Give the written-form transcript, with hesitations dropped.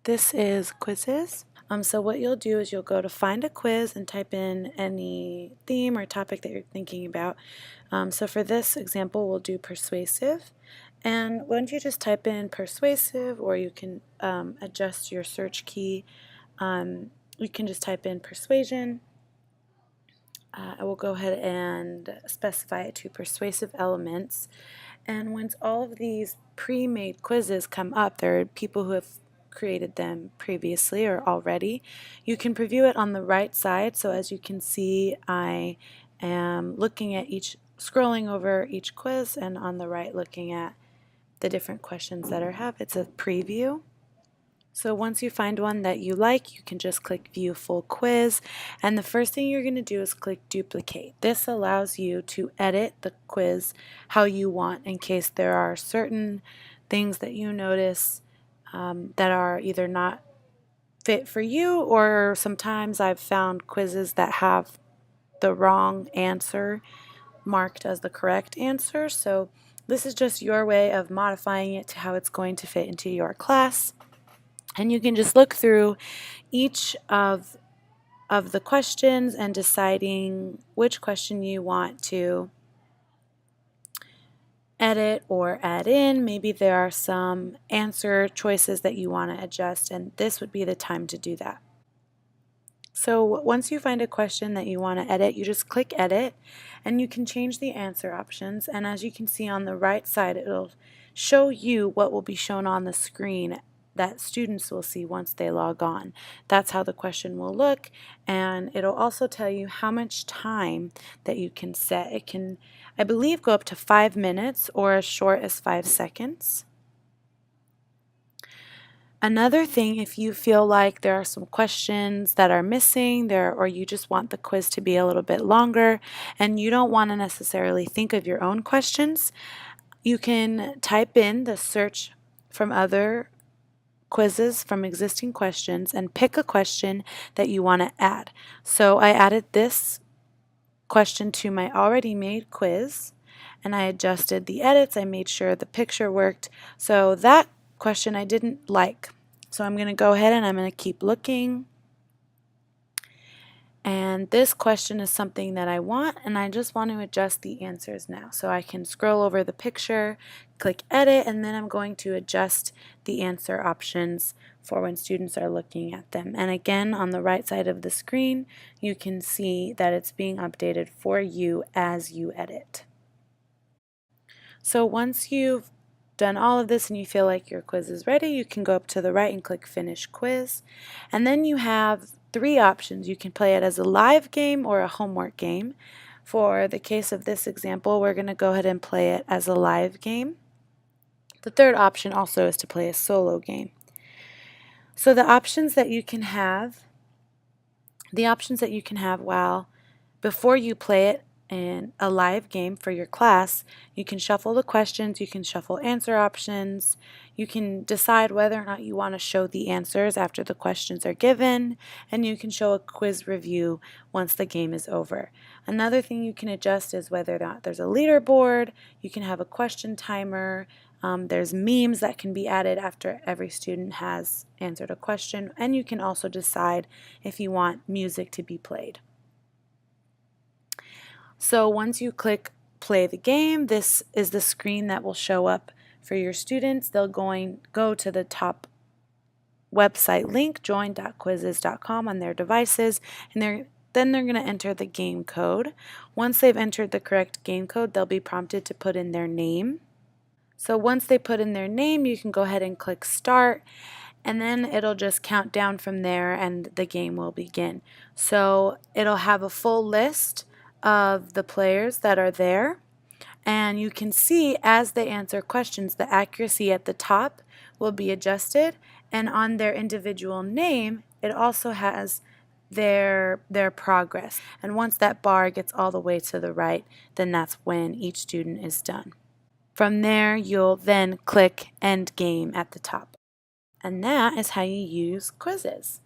This is Quizizz. So what you'll do is you'll go to find a quiz and type in any theme or topic that you're thinking about. So for this example, we'll do persuasive. And once you just type in persuasive, or you can adjust your search key, you can just type in persuasion. I will go ahead and specify it to persuasive elements. And once all of these pre-made quizzes come up, there are people who have created them previously or already. You can preview it on the right side. So as you can see, I am looking at scrolling over each quiz, and on the right looking at the different questions that it's a preview. So once you find one that you like, you can just click View Full Quiz, and the first thing you're going to do is click Duplicate. This allows you to edit the quiz how you want in case there are certain things that you notice that are either not fit for you, or sometimes I've found quizzes that have the wrong answer marked as the correct answer. So this is just your way of modifying it to how it's going to fit into your class. And you can just look through each of the questions and deciding which question you want to edit or add in. Maybe there are some answer choices that you want to adjust, and this would be the time to do that. So once you find a question that you want to edit, you just click Edit, and you can change the answer options. And as you can see on the right side, it'll show you what will be shown on the screen that students will see once they log on. That's how the question will look, and it'll also tell you how much time that you can set. It can, I believe, go up to 5 minutes or as short as 5 seconds. Another thing, if you feel like there are some questions that are missing there, or you just want the quiz to be a little bit longer and you don't want to necessarily think of your own questions, you can type in the search from other quizzes from existing questions and pick a question that you want to add. So I added this question to my already made quiz, and I adjusted the edits. I made sure the picture worked. So that question I didn't like. So I'm going to go ahead and I'm going to keep looking. And this question is something that I want, and I just want to adjust the answers now. So I can scroll over the picture, click Edit, and then I'm going to adjust the answer options for when students are looking at them. And again, on the right side of the screen, you can see that it's being updated for you as you edit. So once you've done all of this and you feel like your quiz is ready, you can go up to the right and click Finish Quiz. And then you have 3 options. You can play it as a live game or a homework game. For the case of this example, we're going to go ahead and play it as a live game. The third option also is to play a solo game. So the options that you can have while before you play it in a live game for your class, you can shuffle the questions, you can shuffle answer options, you can decide whether or not you want to show the answers after the questions are given, and you can show a quiz review once the game is over. Another thing you can adjust is whether or not there's a leaderboard. You can have a question timer. There's memes that can be added after every student has answered a question, and you can also decide if you want music to be played. So once you click play the game, this is the screen that will show up for your students. They'll go to the top website link, join.quizizz.com, on their devices, and then they're going to enter the game code. Once they've entered the correct game code, they'll be prompted to put in their name. So once they put in their name, you can go ahead and click Start, and then it'll just count down from there and the game will begin. So it'll have a full list of the players that are there, and you can see as they answer questions, the accuracy at the top will be adjusted, and on their individual name it also has their progress. And once that bar gets all the way to the right, then that's when each student is done. From there, you'll then click End Game at the top. And that is how you use Quizizz.